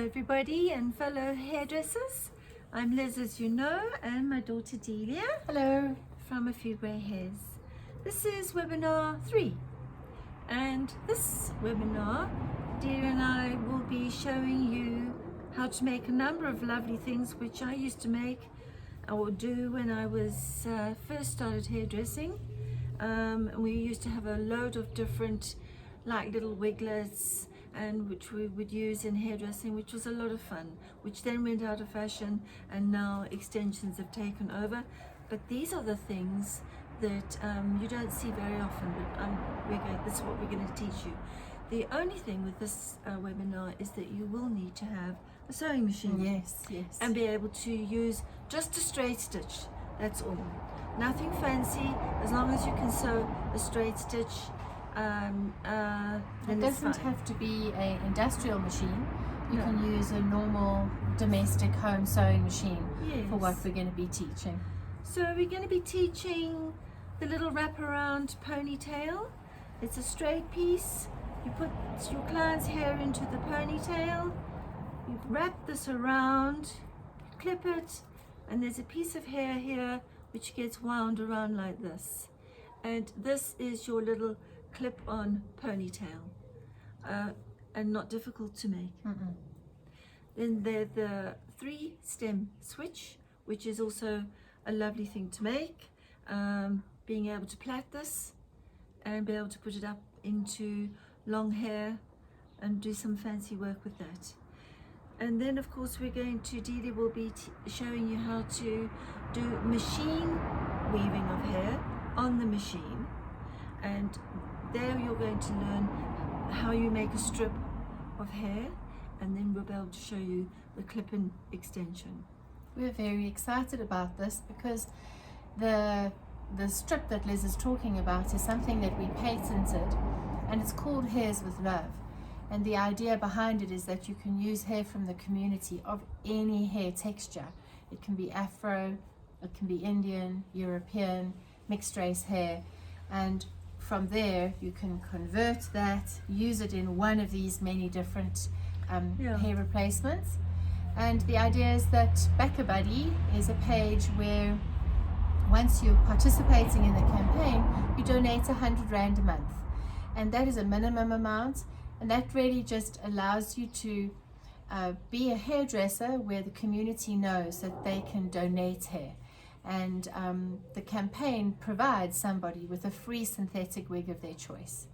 everybody and fellow hairdressers. I'm Liz, as you know, and my daughter Delia. Hello. From A Few Grey Hairs. This is webinar 3, and this webinar Delia and I will be showing you how to make a number of lovely things which I used to make or do when I was first started hairdressing. We used to have a load of different like little wiglets, and which we would use in hairdressing, which was a lot of fun, which then went out of fashion and now extensions have taken over. But these are the things that you don't see very often, but this is what we're going to teach you. The only thing with this webinar is that you will need to have a sewing machine. Yes. And be able to use just a straight stitch. That's all. Nothing fancy, as long as you can sew a straight stitch. It doesn't have to be an industrial machine. You can use a normal domestic home sewing machine for what we're going to be teaching. So we're going to be teaching the little wraparound ponytail. It's a straight piece. You put your client's hair into the ponytail, you wrap this around, clip it, and there's a piece of hair here which gets wound around like this. And this is your little clip-on ponytail, and not difficult to make. Then there's the 3-stem switch, which is also a lovely thing to make. Being able to plait this and be able to put it up into long hair and do some fancy work with that. And then of course Delia will be showing you how to do machine weaving of hair on the machine, and there you're going to learn how you make a strip of hair, and then we'll be able to show you the clip-in extension. We're very excited about this because the strip that Liz is talking about is something that we patented, and it's called Hairs with Love. And the idea behind it is that you can use hair from the community of any hair texture. It can be Afro, it can be Indian, European, mixed race hair, and from there you can convert that, use it in one of these many different hair replacements. And the idea is that Backer Buddy is a page where once you're participating in the campaign, you donate 100 Rand a month, and that is a minimum amount, and that really just allows you to be a hairdresser where the community knows that they can donate hair. And the campaign provides somebody with a free synthetic wig of their choice.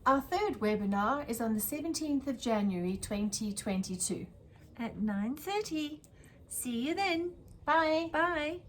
Our third webinar is on the 17th of January 2022 at 9:30. See you then. Bye. Bye.